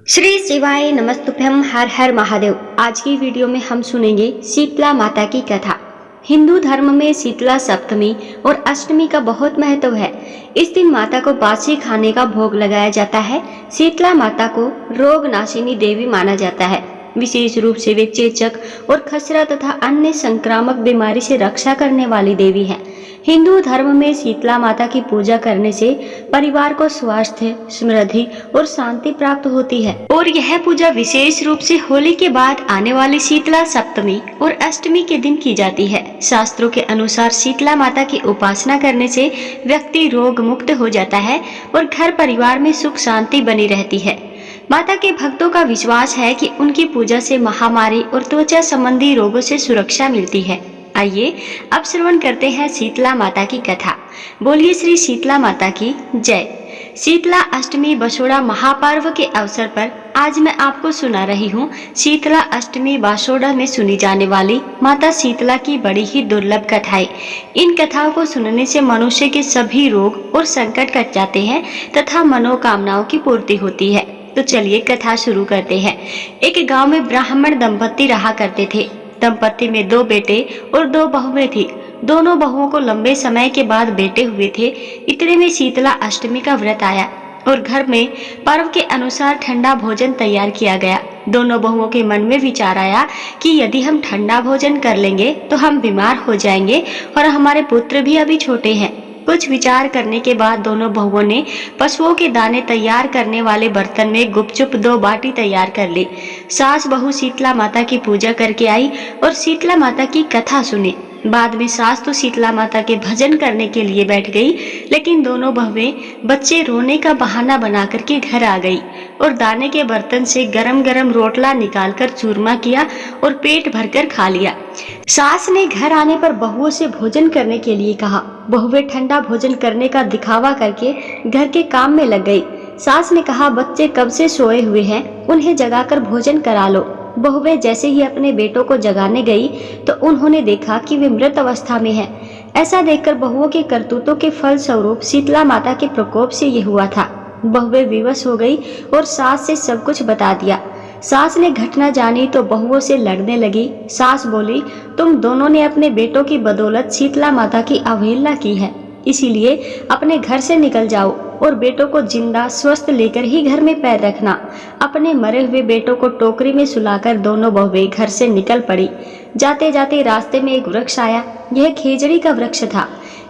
श्री शिवाय नमस्तुभ्यम। हर हर महादेव। आज की वीडियो में हम सुनेंगे शीतला माता की कथा। हिंदू धर्म में शीतला सप्तमी और अष्टमी का बहुत महत्व है। इस दिन माता को बासी खाने का भोग लगाया जाता है। शीतला माता को रोग नाशिनी देवी माना जाता है। विशेष रूप से वे चेचक और खसरा तथा अन्य संक्रामक बीमारी से रक्षा करने वाली देवी है। हिंदू धर्म में शीतला माता की पूजा करने से परिवार को स्वास्थ्य, समृद्धि और शांति प्राप्त होती है। और यह पूजा विशेष रूप से होली के बाद आने वाली शीतला सप्तमी और अष्टमी के दिन की जाती है। शास्त्रों के अनुसार शीतला माता की उपासना करने से व्यक्ति रोग मुक्त हो जाता है और घर परिवार में सुख शांति बनी रहती है। माता के भक्तों का विश्वास है कि उनकी पूजा से महामारी और त्वचा संबंधी रोगों से सुरक्षा मिलती है। आइए अब श्रवण करते हैं शीतला माता की कथा। बोलिए श्री शीतला माता की जय। शीतला अष्टमी बसोड़ा महापर्व के अवसर पर आज मैं आपको सुना रही हूँ शीतला अष्टमी बासोड़ा में सुनी जाने वाली माता शीतला की बड़ी ही दुर्लभ कथाएं। इन कथाओं को सुनने से मनुष्य के सभी रोग और संकट कट जाते हैं तथा मनोकामनाओं की पूर्ति होती है। तो चलिए कथा शुरू करते हैं। एक गांव में ब्राह्मण दंपत्ति रहा करते थे। दंपत्ति में 2 बेटे और 2 बहुएं थी। दोनों बहुओं को लंबे समय के बाद बेटे हुए थे। इतने में शीतला अष्टमी का व्रत आया और घर में पर्व के अनुसार ठंडा भोजन तैयार किया गया। दोनों बहुओं के मन में विचार आया कि यदि हम ठंडा भोजन कर लेंगे तो हम बीमार हो जाएंगे और हमारे पुत्र भी अभी छोटे हैं। कुछ विचार करने के बाद दोनों बहुओं ने पशुओं के दाने तैयार करने वाले बर्तन में गुपचुप 2 बाटी तैयार कर ली। सास बहू शीतला माता की पूजा करके आई और शीतला माता की कथा सुनी। बाद में सास तो शीतला माता के भजन करने के लिए बैठ गई, लेकिन दोनों बहुएं बच्चे रोने का बहाना बना करके घर आ गई और दाने के बर्तन से गरम गरम रोटला निकालकर चूरमा किया और पेट भरकर खा लिया। सास ने घर आने पर बहुओं से भोजन करने के लिए कहा। बहुएं ठंडा भोजन करने का दिखावा करके घर के काम में लग गई। सास ने कहा, बच्चे कब से सोए हुए हैं, उन्हें जगाकर भोजन करा लो। बहुएं जैसे ही अपने बेटों को जगाने गई तो उन्होंने देखा कि वे मृत अवस्था में हैं। ऐसा देखकर बहुओं के करतूतों के फल स्वरूप शीतला माता के प्रकोप से ये हुआ था। बहुएं विवश हो गई और सास से सब कुछ बता दिया। सास ने घटना जानी तो बहुओं से लड़ने लगी। सास बोली, तुम दोनों ने अपने बेटों की बदौलत शीतला माता की अवहेलना की है, इसीलिए अपने घर से निकल जाओ और बेटों को जिंदा स्वस्थ लेकर ही घर में पैर रखना। अपने मरे हुए बेटों को टोकरी में सुलाकर दोनों बहुएं घर से निकल पड़ी। जाते जाते रास्ते में एक वृक्ष आया। यह खेजड़ी का वृक्ष था।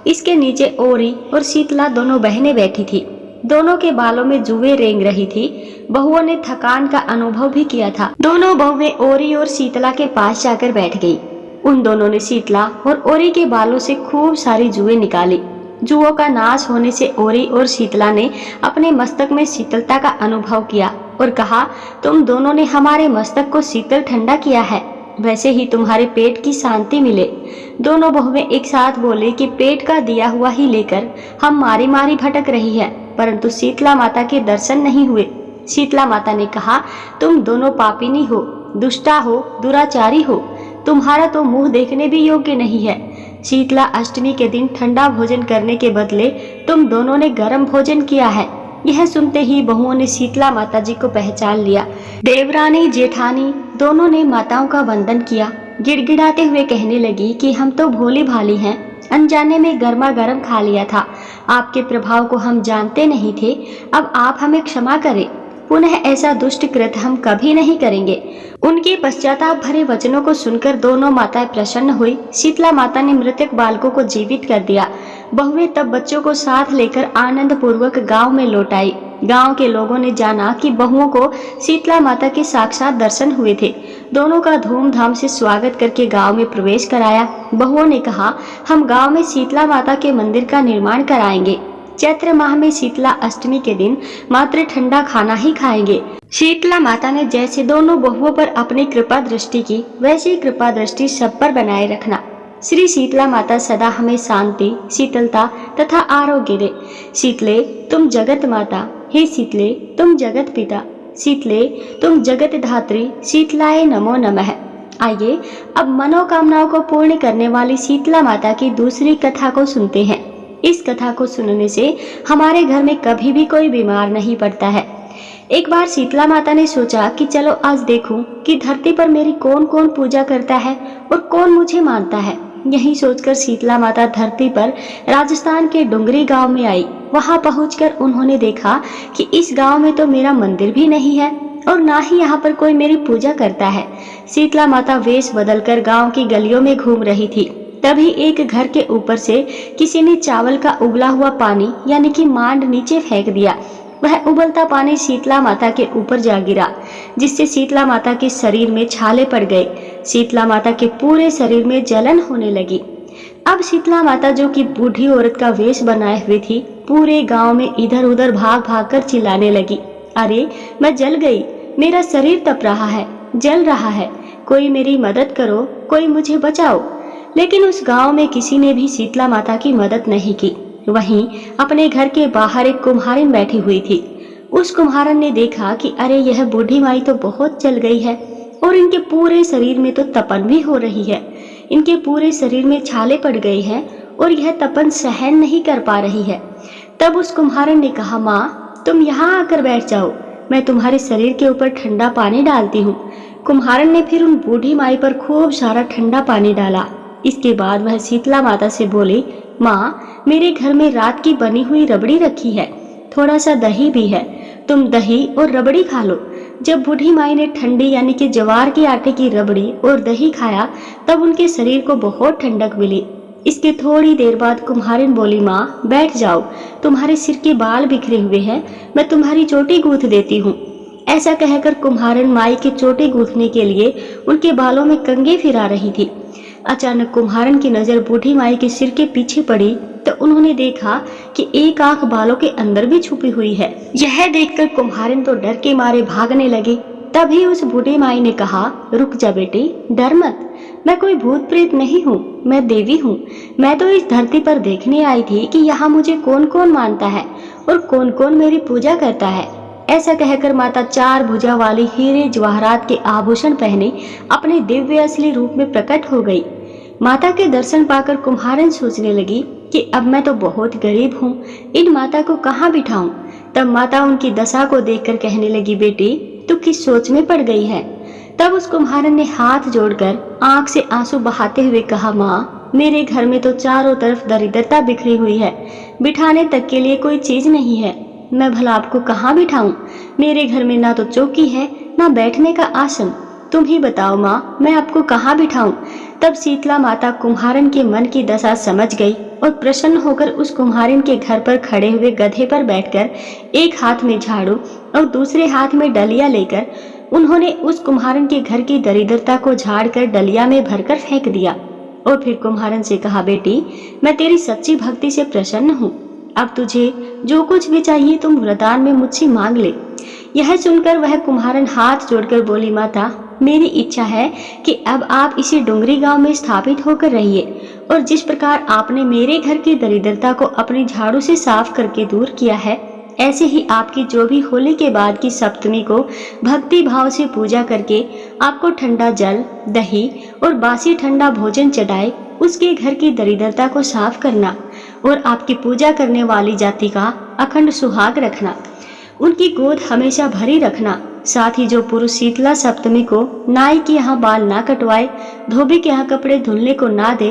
इसके नीचे ओरी और शीतला दोनों बहनें बैठी थी। दोनों के बालों में जुएं रेंग रही थी। बहुओं ने थकान का अनुभव भी किया था। दोनों बहुएं ओरी और शीतला के पास जाकर बैठ गई। उन दोनों ने शीतला और ओरी के बालों से खूब सारी जुएं निकाली। जुओं का नाश होने से ओरी और शीतला ने अपने मस्तक में शीतलता का अनुभव किया और कहा, तुम दोनों ने हमारे मस्तक को शीतल ठंडा किया है, वैसे ही तुम्हारे पेट की शांति मिले। दोनों बहुएं एक साथ बोले कि पेट का दिया हुआ ही लेकर हम मारी मारी भटक रही है, परंतु शीतला माता के दर्शन नहीं हुए। शीतला माता ने कहा, तुम दोनों पापिनी हो, दुष्टा हो, दुराचारी हो, तुम्हारा तो मुंह देखने भी योग्य नहीं है। शीतला अष्टमी के दिन ठंडा भोजन करने के बदले तुम दोनों ने गर्म भोजन किया है। यह सुनते ही बहुओं ने शीतला माता जी को पहचान लिया। देवरानी जेठानी दोनों ने माताओं का वंदन किया। गिड़गिड़ाते हुए कहने लगी कि हम तो भोली भाली हैं, अनजाने में गर्मा गर्म खा लिया था। आपके प्रभाव को हम जानते नहीं थे। अब आप हमें क्षमा करें। पुनः ऐसा दुष्ट कृत्य हम कभी नहीं करेंगे। उनके पश्चाताप भरे वचनों को सुनकर दोनों माताएं प्रसन्न हुई। शीतला माता ने मृतक बालकों को जीवित कर दिया। बहुएं तब बच्चों को साथ लेकर आनंद पूर्वक गांव में लौट आई। गांव के लोगों ने जाना कि बहुओं को शीतला माता के साक्षात दर्शन हुए थे। दोनों का धूमधाम से स्वागत करके गांव में प्रवेश कराया। बहुओं ने कहा, हम गांव में शीतला माता के मंदिर का निर्माण कराएंगे। चैत्र माह में शीतला अष्टमी के दिन मात्र ठंडा खाना ही खाएंगे। शीतला माता ने जैसे दोनों बहुओं पर अपनी कृपा दृष्टि की, वैसी कृपा दृष्टि सब पर बनाए रखना। श्री शीतला माता सदा हमें शांति, शीतलता तथा आरोग्य दे। शीतले तुम जगत माता, हे शीतले तुम जगत पिता, शीतले तुम जगत धात्री, शीतलाय नमो नमः। आइए अब मनोकामनाओं को पूर्ण करने वाली शीतला माता की दूसरी कथा को सुनते हैं। इस कथा को सुनने से हमारे घर में कभी भी कोई बीमार नहीं पड़ता है। एक बार शीतला माता ने सोचा कि चलो आज देखूं कि धरती पर मेरी कौन कौन पूजा करता है और कौन मुझे मानता है। यही सोचकर शीतला माता धरती पर राजस्थान के डुंगरी गांव में आई। वहां पहुंचकर उन्होंने देखा कि इस गांव में तो मेरा मंदिर भी नहीं है और ना ही यहाँ पर कोई मेरी पूजा करता है। शीतला माता वेश बदलकर गांव की गलियों में घूम रही थी। तभी एक घर के ऊपर से किसी ने चावल का उबला हुआ पानी यानी कि मांड नीचे फेंक दिया। वह उबलता पानी शीतला माता के ऊपर जा गिरा, जिससे शीतला माता के शरीर में छाले पड़ गए। शीतला माता के पूरे शरीर में जलन होने लगी। अब शीतला माता, जो कि बूढ़ी औरत का वेश बनाए हुई थी, पूरे गांव में इधर उधर भाग भाग कर चिल्लाने लगी, अरे मैं जल गई, मेरा शरीर तप रहा है, जल रहा है, कोई मेरी मदद करो, कोई मुझे बचाओ। लेकिन उस गांव में किसी ने भी शीतला माता की मदद नहीं की। वहीं अपने घर के बाहर एक कुम्हारिन बैठी हुई थी। उस कुम्हारन ने देखा कि अरे यह बूढ़ी माई तो बहुत जल गई है और इनके पूरे शरीर में तो तपन भी हो रही है। इनके पूरे शरीर में छाले पड़ गए हैं और यह तपन सहन नहीं कर पा रही है। तब उस कुम्हारन ने कहा, माँ तुम यहाँ आकर बैठ जाओ, मैं तुम्हारे शरीर के ऊपर ठंडा पानी डालती हूँ। कुम्हारन ने फिर उन बूढ़ी माई पर खूब सारा ठंडा पानी डाला। इसके बाद वह शीतला माता से बोली, माँ मेरे घर में रात की बनी हुई रबड़ी रखी है, थोड़ा सा दही भी है, तुम दही और रबड़ी खा लो। जब बूढ़ी माई ने ठंडी यानी कि ज्वार के आटे की रबड़ी और दही खाया तब उनके शरीर को बहुत ठंडक मिली। इसके थोड़ी देर बाद कुम्हारिन बोली, माँ बैठ जाओ, तुम्हारे सिर के बाल बिखरे हुए हैं, मैं तुम्हारी चोटी गूंथ देती हूँ। ऐसा कहकर कुम्हारिन माई के चोटी गूंथने के लिए उनके बालों में कंघी फिरा रही थी। अचानक कुम्हारन की नजर बूढ़ी माई के सिर के पीछे पड़ी तो उन्होंने देखा कि एक आंख बालों के अंदर भी छुपी हुई है। यह देखकर कुम्हारन तो डर के मारे भागने लगी। तभी उस बूढ़ी माई ने कहा, रुक जा बेटी, डर मत, मैं कोई भूत प्रेत नहीं हूँ, मैं देवी हूँ। मैं तो इस धरती पर देखने आई थी कि यहाँ मुझे कौन कौन मानता है और कौन कौन मेरी पूजा करता है। ऐसा कहकर माता 4 भुजा वाली हीरे जवाहरात के आभूषण पहने अपने दिव्य असली रूप में प्रकट हो गई। माता के दर्शन पाकर कुम्हारन सोचने लगी कि अब मैं तो बहुत गरीब हूँ, इन माता को कहाँ बिठाऊं। तब माता उनकी दशा को देखकर कहने लगी, बेटी तू किस सोच में पड़ गई है। तब उस कुम्हारन ने हाथ जोड़कर आंख से आंसू बहाते हुए कहा, माँ मेरे घर में तो चारों तरफ दरिद्रता बिखरी हुई है, बिठाने तक के लिए कोई चीज नहीं है, मैं भला आपको कहाँ बिठाऊं। मेरे घर में ना तो चौकी है ना बैठने का आसन, तुम ही बताओ माँ मैं आपको कहाँ बिठाऊं। तब शीतला माता कुम्हारन के मन की दशा समझ गई और प्रसन्न होकर उस कुम्हारन के घर पर खड़े हुए गधे पर बैठकर एक हाथ में झाड़ू और दूसरे हाथ में डलिया लेकर उन्होंने उस कुम्हारन के घर की दरिद्रता को झाड़कर डलिया में भरकर फेंक दिया और फिर कुम्हारन से कहा, बेटी मैं तेरी सच्ची भक्ति से प्रसन्न हूँ, अब तुझे जो कुछ भी चाहिए तुम वरदान में मुझसे मांग ले। यह सुनकर वह कुम्हारन हाथ जोड़कर बोली, माता मेरी इच्छा है कि अब आप इसी डुंगरी गांव में स्थापित होकर रहिए और जिस प्रकार आपने मेरे घर की दरिद्रता को अपनी झाड़ू से साफ करके दूर किया है, ऐसे ही आपकी जो भी होली के बाद की सप्तमी को भक्ति भाव से पूजा करके आपको ठंडा जल, दही और बासी ठंडा भोजन चढ़ाए, उसके घर की दरिद्रता को साफ करना और आपकी पूजा करने वाली जाति का अखंड सुहाग रखना, उनकी गोद हमेशा भरी रखना। साथ ही जो पुरुष शीतला सप्तमी को नाई के यहाँ बाल ना कटवाए, धोबी के यहाँ कपड़े धुलने को ना दे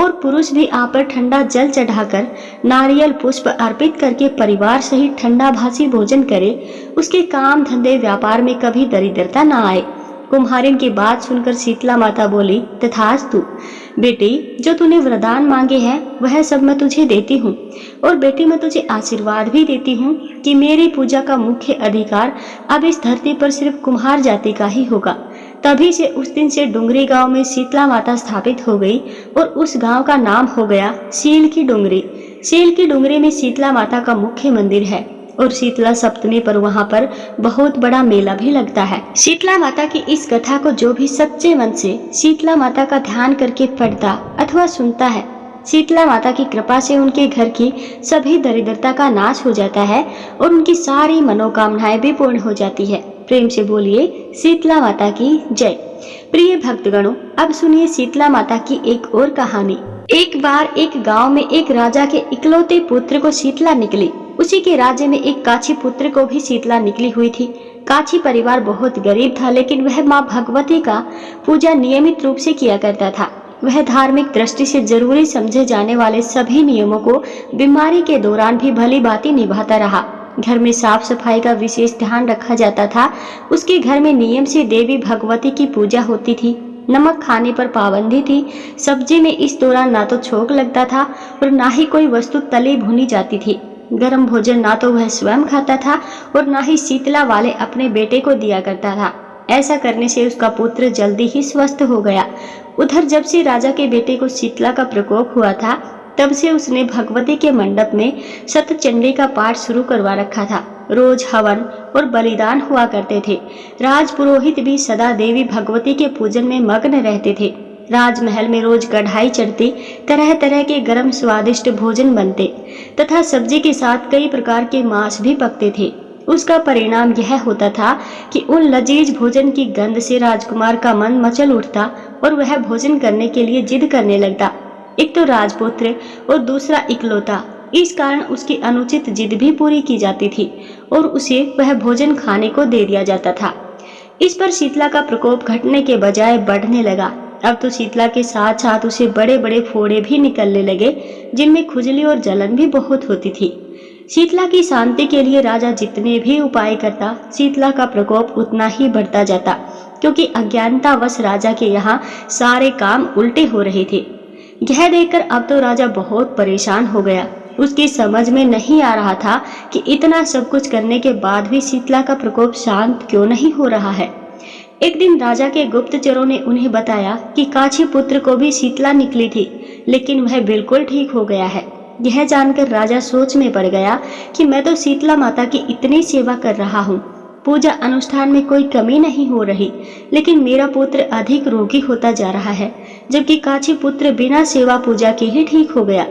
और पुरुष भी आप पर ठंडा जल चढ़ाकर नारियल पुष्प अर्पित करके परिवार सहित ठंडा भासी भोजन करे, उसके काम धंधे व्यापार में कभी दरिद्रता ना आए। कुम्हारिन की बात सुनकर शीतला माता बोली, तथास्तु बेटी, जो तूने वरदान मांगे हैं वह सब मैं तुझे देती हूँ और बेटी मैं तुझे आशीर्वाद भी देती हूँ कि मेरी पूजा का मुख्य अधिकार अब इस धरती पर सिर्फ कुम्हार जाति का ही होगा। तभी से उस दिन से डुंगरी गांव में शीतला माता स्थापित हो गई और उस गांव का नाम हो गया सील की डुंगरी। सील की डुंगरी में शीतला माता का मुख्य मंदिर है और शीतला सप्तमी पर वहां पर बहुत बड़ा मेला भी लगता है। शीतला माता की इस कथा को जो भी सच्चे मन से शीतला माता का ध्यान करके पढ़ता अथवा सुनता है, शीतला माता की कृपा से उनके घर की सभी दरिद्रता का नाश हो जाता है और उनकी सारी मनोकामनाएं भी पूर्ण हो जाती है। प्रेम से बोलिए शीतला माता की जय। प्रिय भक्तगणों, अब सुनिए शीतला माता की एक और कहानी। एक बार एक गांव में एक राजा के इकलौते पुत्र को शीतला निकली। उसी के राज्य में एक काछी पुत्र को भी शीतला निकली हुई थी। काछी परिवार बहुत गरीब था, लेकिन वह माँ भगवती का पूजा नियमित रूप से किया करता था। वह धार्मिक दृष्टि से जरूरी समझे जाने वाले सभी नियमों को बीमारी के दौरान भी भली भांति निभाता रहा। घर में साफ सफाई का विशेष ध्यान रखा जाता था। उसके घर में नियम से देवी भगवती की पूजा होती थी। नमक खाने पर पाबंदी थी। सब्जी में इस दौरान ना तो छोंक लगता था और ना ही कोई वस्तु तली भुनी जाती थी। गर्म भोजन ना तो वह स्वयं खाता था और ना ही शीतला वाले अपने बेटे को दिया करता था। ऐसा करने से उसका पुत्र जल्दी ही स्वस्थ हो गया। उधर जब से राजा के बेटे को शीतला का प्रकोप हुआ था, तब से उसने भगवती के मंडप में सतचंडी का पाठ शुरू करवा रखा था। रोज हवन और बलिदान हुआ करते थे। राज पुरोहित भी सदा देवी भगवती के पूजन में मग्न रहते थे। राजमहल में रोज कढ़ाई चढ़ती, तरह तरह के गर्म स्वादिष्ट भोजन बनते तथा सब्जी के साथ कई प्रकार के मांस भी पकते थे। उसका परिणाम यह होता था कि उन लजीज भोजन की गंध से राजकुमार का मन मचल उठता और वह भोजन करने के लिए जिद करने लगता। एक तो राजपुत्र और दूसरा इकलौता, इस कारण उसकी अनुचित जिद भी पूरी की जाती थी और उसे वह भोजन खाने को दे दिया जाता था। इस पर शीतला का प्रकोप घटने के बजाय बढ़ने लगा। अब तो शीतला के साथ साथ उसे बड़े बड़े फोड़े भी निकलने लगे, जिनमें खुजली और जलन भी बहुत होती थी। शीतला की शांति के लिए राजा जितने भी उपाय करता, शीतला का प्रकोप उतना ही बढ़ता जाता, क्योंकि अज्ञानतावश राजा के यहाँ सारे काम उल्टे हो रहे थे। यह देखकर अब तो राजा बहुत परेशान हो गया। उसकी समझ में नहीं आ रहा था कि इतना सब कुछ करने के बाद भी शीतला का प्रकोप शांत क्यों नहीं हो रहा है। एक दिन राजा के गुप्तचरों ने उन्हें बताया कि काछी पुत्र को भी शीतला निकली थी, लेकिन वह बिल्कुल ठीक हो गया है। यह जानकर राजा सोच में पड़ गया कि मैं तो शीतला माता की इतनी सेवा कर रहा हूँ, पूजा अनुष्ठान में कोई कमी नहीं हो रही, लेकिन मेरा पुत्र अधिक रोगी होता जा रहा है, जबकि काछी पुत्र बिना सेवा पूजा के ही ठीक हो गया।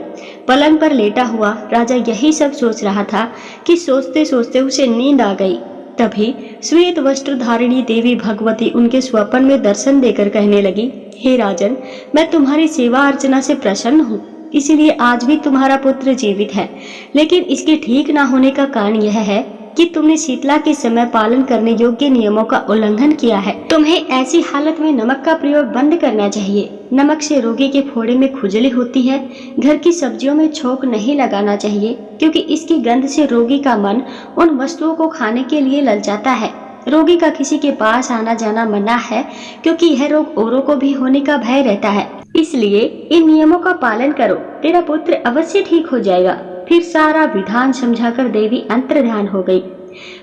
पलंग पर लेटा हुआ राजा यही सब सोच रहा था कि सोचते सोचते उसे नींद आ गई। तभी श्वेत वस्त्र धारिणी देवी भगवती उनके स्वप्न में दर्शन देकर कहने लगी, हे राजन, मैं तुम्हारी सेवा अर्चना से प्रसन्न हूँ, इसीलिए आज भी तुम्हारा पुत्र जीवित है। लेकिन इसके ठीक न होने का कारण यह है कि तुमने शीतला के समय पालन करने योग्य नियमों का उल्लंघन किया है। तुम्हें ऐसी हालत में नमक का प्रयोग बंद करना चाहिए। नमक से रोगी के फोड़े में खुजली होती है। घर की सब्जियों में छोंक नहीं लगाना चाहिए, क्योंकि इसकी गंध से रोगी का मन उन वस्तुओं को खाने के लिए ललचाता है। रोगी का किसी के पास आना जाना मना है, क्योंकि यह रोग औरों को भी होने का भय रहता है। इसलिए इन नियमों का पालन करो, तेरा पुत्र अवश्य ठीक हो जाएगा। फिर सारा विधान समझाकर देवी अंतर्ध्यान हो गई।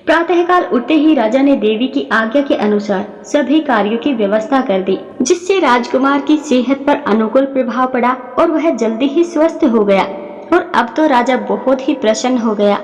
प्रातःकाल उठते ही राजा ने देवी की आज्ञा के अनुसार सभी कार्यों की व्यवस्था कर दी, जिससे राजकुमार की सेहत पर अनुकूल प्रभाव पड़ा और वह जल्दी ही स्वस्थ हो गया। और अब तो राजा बहुत ही प्रसन्न हो गया।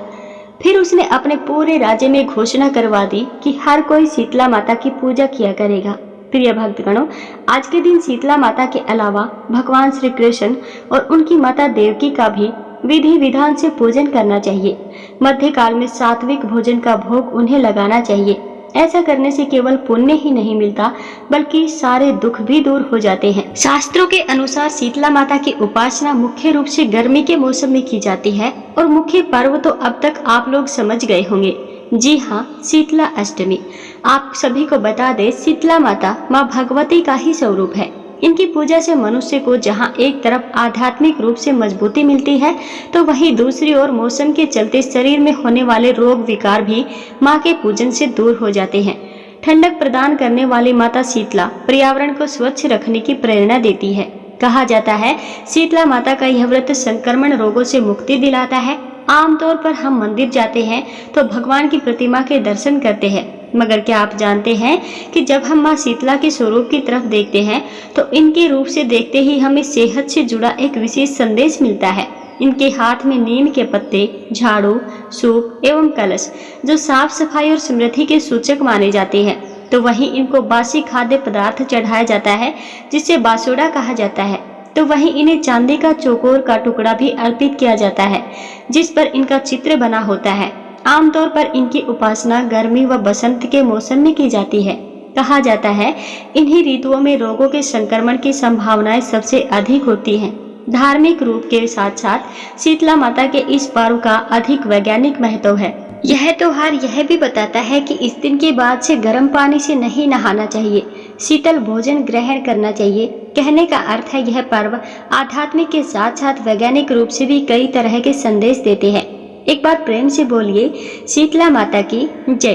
फिर उसने अपने पूरे राज्य में घोषणा करवा दी कि हर कोई शीतला माता की पूजा किया करेगा। प्रिय भक्तगणों, आज के दिन शीतला माता के अलावा भगवान श्री कृष्ण और उनकी माता देवकी का भी विधि विधान से पूजन करना चाहिए। मध्यकाल में सात्विक भोजन का भोग उन्हें लगाना चाहिए। ऐसा करने से केवल पुण्य ही नहीं मिलता, बल्कि सारे दुख भी दूर हो जाते हैं। शास्त्रों के अनुसार शीतला माता की उपासना मुख्य रूप से गर्मी के मौसम में की जाती है और मुख्य पर्व तो अब तक आप लोग समझ गए होंगे। जी हाँ, शीतला अष्टमी। आप सभी को बता दें, शीतला माता माँ भगवती का ही स्वरूप है। इनकी पूजा से मनुष्य को जहाँ एक तरफ आध्यात्मिक रूप से मजबूती मिलती है, तो वहीं दूसरी ओर मौसम के चलते शरीर में होने वाले रोग विकार भी माँ के पूजन से दूर हो जाते हैं। ठंडक प्रदान करने वाली माता शीतला पर्यावरण को स्वच्छ रखने की प्रेरणा देती है। कहा जाता है, शीतला माता का यह व्रत संक्रमण रोगों से मुक्ति दिलाता है। आमतौर पर हम मंदिर जाते हैं तो भगवान की प्रतिमा के दर्शन करते हैं, मगर क्या आप जानते हैं कि जब हम माँ शीतला के स्वरूप की तरफ देखते हैं तो इनके रूप से देखते ही हमें सेहत से जुड़ा एक विशेष संदेश मिलता है। इनके हाथ में नीम के पत्ते, झाड़ू, सूप एवं कलश, जो साफ सफाई और समृद्धि के सूचक माने जाते हैं, तो वहीं इनको बासी खाद्य पदार्थ चढ़ाया जाता है, जिसे बासुड़ा कहा जाता है। तो वहीं इन्हें चांदी का चौकोर का टुकड़ा भी अर्पित किया जाता है, जिस पर इनका चित्र बना होता है। आमतौर पर इनकी उपासना गर्मी व बसंत के मौसम में की जाती है। कहा जाता है, इन्हीं ऋतुओं में रोगों के संक्रमण की संभावनाएं सबसे अधिक होती हैं। धार्मिक रूप के साथ साथ शीतला माता के इस पर्व का अधिक वैज्ञानिक महत्व है। यह त्योहार यह भी बताता है कि इस दिन के बाद से गर्म पानी से नहीं नहाना चाहिए, शीतल भोजन ग्रहण करना चाहिए। कहने का अर्थ है यह पर्व आध्यात्मिक के साथ साथ वैज्ञानिक रूप से भी कई तरह के संदेश देते हैं। एक बार प्रेम से बोलिए शीतला माता की जय।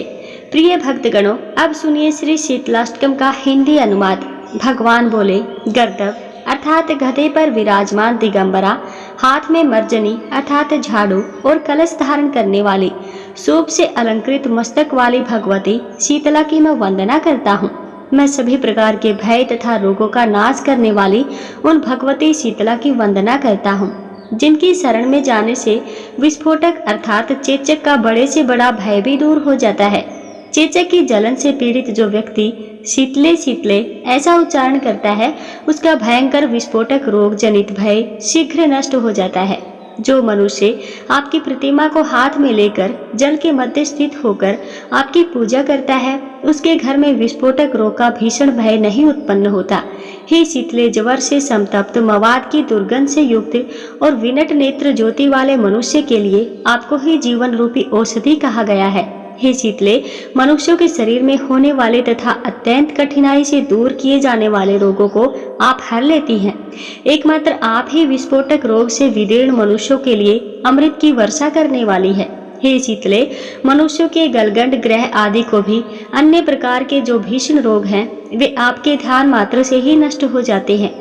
प्रिय भक्तगणों, अब सुनिए श्री शीतलाष्टकम का हिंदी अनुवाद। भगवान बोले, गर्दभ अर्थात गधे पर विराजमान दिगंबरा, हाथ में मर्जनी अर्थात झाड़ू और कलश धारण करने वाली, शोभ से अलंकृत मस्तक वाली भगवती शीतला की मैं वंदना करता हूँ। मैं सभी प्रकार के भय तथा रोगों का नाश करने वाली उन भगवती शीतला की वंदना करता हूँ, जिनकी शरण में जाने से विस्फोटक अर्थात चेचक का बड़े से बड़ा भय भी दूर हो जाता है। चेचक की जलन से पीड़ित जो व्यक्ति शीतले शीतले ऐसा उच्चारण करता है, उसका भयंकर विस्फोटक रोग जनित भय शीघ्र नष्ट हो जाता है। जो मनुष्य आपकी प्रतिमा को हाथ में लेकर जल के मध्य स्थित होकर आपकी पूजा करता है, उसके घर में विस्फोटक रोग का भीषण भय नहीं उत्पन्न होता। हे शीतले, ज्वर से संतप्त, मवाद की दुर्गंध से युक्त और विनट नेत्र ज्योति वाले मनुष्य के लिए आपको ही जीवन रूपी औषधि कहा गया है। हे शीतले, मनुष्यों के शरीर में होने वाले तथा अत्यंत कठिनाई से दूर किए जाने वाले रोगों को आप हर लेती हैं। एकमात्र आप ही विस्फोटक रोग से विदीर्ण मनुष्यों के लिए अमृत की वर्षा करने वाली है। हे शीतले, मनुष्यों के गलगंड, ग्रह आदि को भी अन्य प्रकार के जो भीषण रोग हैं, वे आपके ध्यान मात्र से ही नष्ट हो जाते हैं।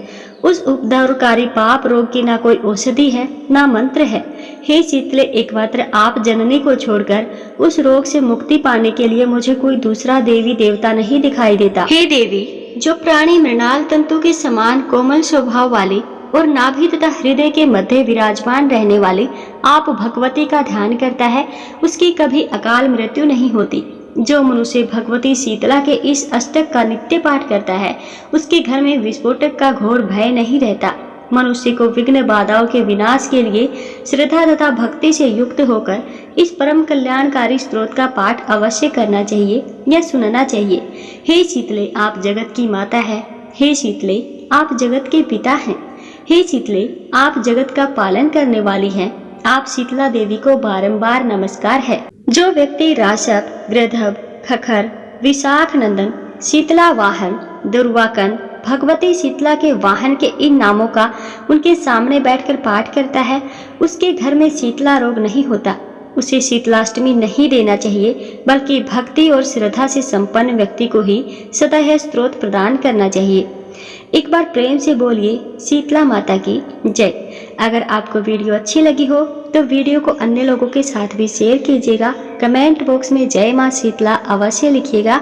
उस उपद्रवकारी पाप रोग की ना कोई औषधि है ना मंत्र है। हे शीतले, एकमात्र आप जननी को छोड़कर उस रोग से मुक्ति पाने के लिए मुझे कोई दूसरा देवी देवता नहीं दिखाई देता। हे देवी, जो प्राणी मृणाल तंतु के समान कोमल स्वभाव वाली और नाभि तथा हृदय के मध्य विराजमान रहने वाली आप भगवती का ध्यान करता है, उसकी कभी अकाल मृत्यु नहीं होती। जो मनुष्य भगवती शीतला के इस अष्टक का नित्य पाठ करता है, उसके घर में विस्फोटक का घोर भय नहीं रहता। मनुष्य को विघ्न बाधाओं के विनाश के लिए श्रद्धा तथा भक्ति से युक्त होकर इस परम कल्याणकारी स्त्रोत का पाठ अवश्य करना चाहिए या सुनना चाहिए। हे शीतले, आप जगत की माता है। हे शीतले, आप जगत के पिता हैं। हे शीतले, आप जगत का पालन करने वाली हैं। आप शीतला देवी को बारंबार नमस्कार है। जो व्यक्ति राशक, गृधभ, खखर, विशाख नंदन, शीतला वाहन, दुर्वाकन, भगवती शीतला के वाहन के इन नामों का उनके सामने बैठकर पाठ करता है, उसके घर में शीतला रोग नहीं होता। उसे शीतलाष्टमी नहीं देना चाहिए, बल्कि भक्ति और श्रद्धा से संपन्न व्यक्ति को ही सदा यह स्त्रोत प्रदान करना चाहिए। एक बार प्रेम से बोलिए शीतला माता की जय। अगर आपको वीडियो अच्छी लगी हो तो वीडियो को अन्य लोगों के साथ भी शेयर कीजिएगा। कमेंट बॉक्स में जय मां शीतला अवश्य लिखिएगा।